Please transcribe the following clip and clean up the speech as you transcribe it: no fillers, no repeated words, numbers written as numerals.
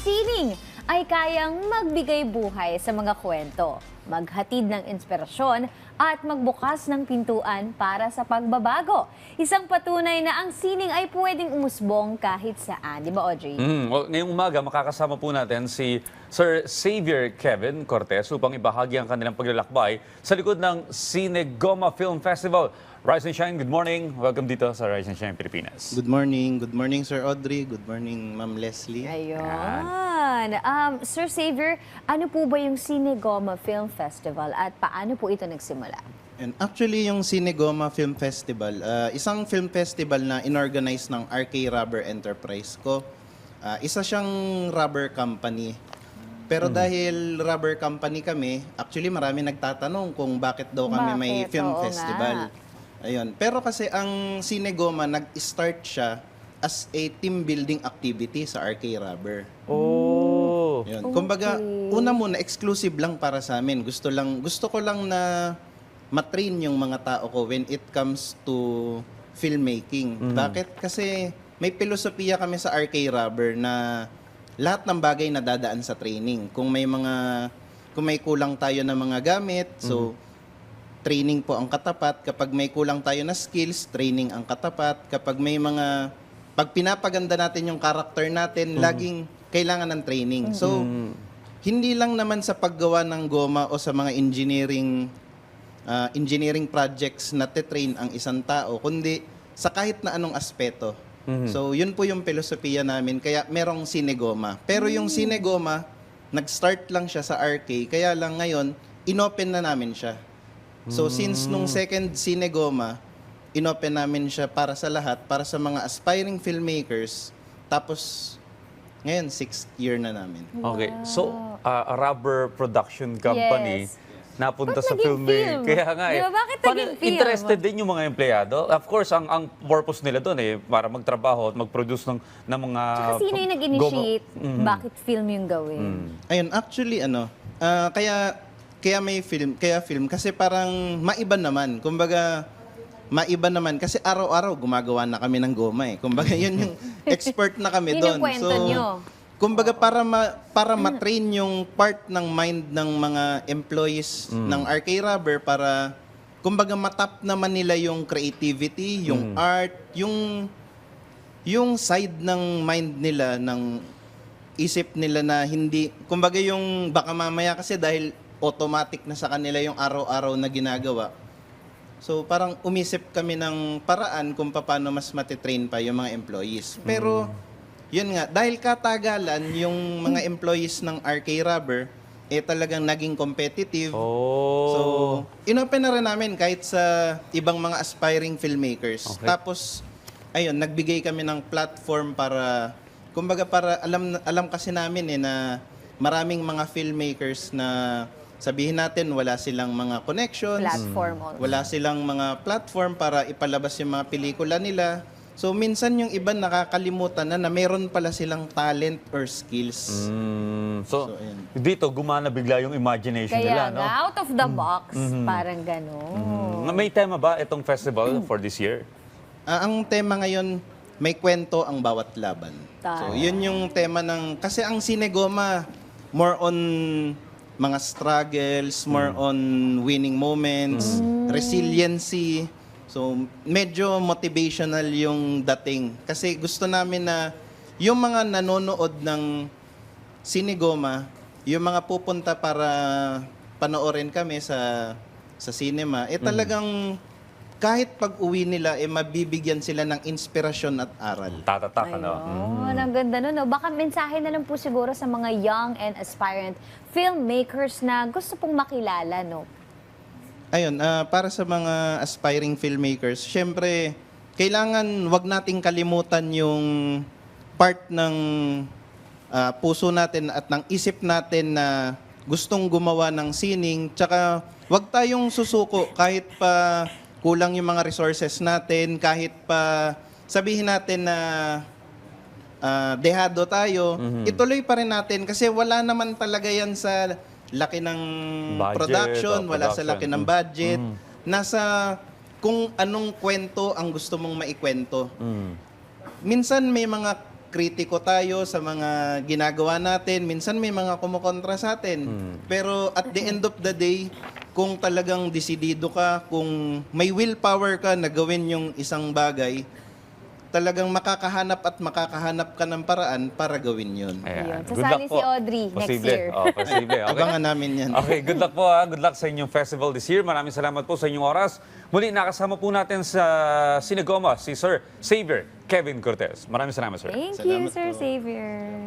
sining ay kayang magbigay buhay sa mga kwento, maghatid ng inspirasyon at magbukas ng pintuan para sa pagbabago. Isang patunay na ang sining ay pwedeng umusbong kahit saan. Di ba, Audrey? Well, ngayong umaga, makakasama po natin si Sir Xavier Kevin Cortez upang ibahagi ang kanilang paglalakbay sa likod ng Cinegoma Film Festival. Rise and Shine, good morning. Welcome dito sa Rise and Shine, Pilipinas. Good morning. Good morning, Sir Audrey. Good morning, Ma'am Leslie. Ayun. Sir Xavier, ano po ba yung Cinegoma Film Festival at paano po ito nagsimula? And actually, yung Cinegoma Film Festival, isang film festival na inorganize ng RK Rubber Enterprise ko. Isa siyang rubber company. Pero dahil rubber company kami, actually marami nagtatanong kung bakit daw kami may Bakit? film Oo festival. nga. Ayun. Pero kasi ang Cinegoma, nag-start siya as a team building activity sa RK Rubber. Oh! Yun. Kumbaga, una muna, exclusive lang para sa amin. Gusto ko lang na matrain yung mga tao ko when it comes to filmmaking. Bakit? Kasi may filosofiya kami sa RK Rubber na lahat ng bagay na dadaan sa training. Kung may kulang tayo ng mga gamit, so training po ang katapat. Kapag may kulang tayo na skills, training ang katapat. Pag pinapaganda natin yung character natin, laging kailangan ng training. So, hindi lang naman sa paggawa ng goma o sa mga engineering projects na te-train ang isang tao, kundi sa kahit na anong aspeto. So, yun po yung filosofiya namin. Kaya merong Cinegoma. Pero yung Cinegoma, nag-start lang siya sa RK. Kaya lang ngayon, inopen na namin siya. So, since nung second Cinegoma, inopen namin siya para sa lahat, para sa mga aspiring filmmakers. Tapos, ngayon, 6th year na namin. Okay, so a rubber production company Yes. napunta Ba't sa naging film. film? Kaya nga Di ba, bakit naging film? Interested din yung mga empleyado. Of course, ang purpose nila doon para magtrabaho at mag-produce ng mga Tsaka sino yung nag-initiate? Bakit film yung gawin? Ayun, actually, kaya may film, kasi parang maiba naman. Kumbaga, maiba naman kasi araw-araw gumagawa na kami ng goma eh. Kumbaga, yun yung expert na kami Yun doon. yung kwento nyo. Kumbaga, para ma-train yung part ng mind ng mga employees ng RK Rubber para, kumbaga, matap naman nila yung creativity, yung art, yung side ng mind nila, ng isip nila na hindi, kumbaga yung baka mamaya kasi dahil automatic na sa kanila yung araw-araw na ginagawa. So parang umisip kami ng paraan kung paano mas matitrain pa yung mga employees. Pero yun nga, dahil katagalan yung mga employees ng RK Rubber talagang naging competitive. Oh! So inopen na rin namin kahit sa ibang mga aspiring filmmakers. Okay. Tapos ayun, nagbigay kami ng platform para, kumbaga, para alam kasi namin na maraming mga filmmakers na sabihin natin wala silang mga connections, Platform also. wala silang mga platform para ipalabas yung mga pelikula nila. So minsan yung iba nakakalimutan na meron pala silang talent or skills. So, ayun. dito gumana bigla yung imagination Kaya nila, no? nga, out of the box, parang gano'n. May tema ba itong festival for this year? Ang tema ngayon, may kwento ang bawat laban. Tama. So yun yung tema ng, kasi ang Cinegoma, more on mga struggles, more on winning moments, resiliency. So, medyo motivational yung dating. Kasi gusto namin na yung mga nanonood ng Cinegoma, yung mga pupunta para panoorin kami sa cinema, talagang kahit pag-uwi nila, mabibigyan sila ng inspirasyon at aral. Tatatak, ano? Ayun, ang ganda nun. No? Baka mensahe na lang po siguro sa mga young and aspirant filmmakers na gusto pong makilala, no? Ayun, para sa mga aspiring filmmakers, syempre, kailangan wag nating kalimutan yung part ng puso natin at ng isip natin na gustong gumawa ng sining. Tsaka, wag tayong susuko kahit pa kulang yung mga resources natin, kahit pa sabihin natin na dehado tayo, ituloy pa rin natin kasi wala naman talaga yan sa laki ng Budget, production, wala sa production. laki ng budget. Nasa kung anong kwento ang gusto mong maikwento. Minsan may mga kritiko tayo sa mga ginagawa natin. Minsan may mga kumukontra sa atin. Pero at the end of the day, kung talagang desidido ka, kung may willpower ka na gawin yung isang bagay, talagang makakahanap ka ng paraan para gawin yun. Ayun. Good Sasali luck si po. Audrey next Posible. year. Oh, posible. Okay. Abangan namin yan. Okay, good luck po ha. Good luck sa inyong festival this year. Maraming salamat po sa inyong oras. Muli, nakasama po natin sa Cinegoma si Sir Xavier Kevin Cortez. Maraming salamat, sir. Thank you, Salamat Sir po. Xavier.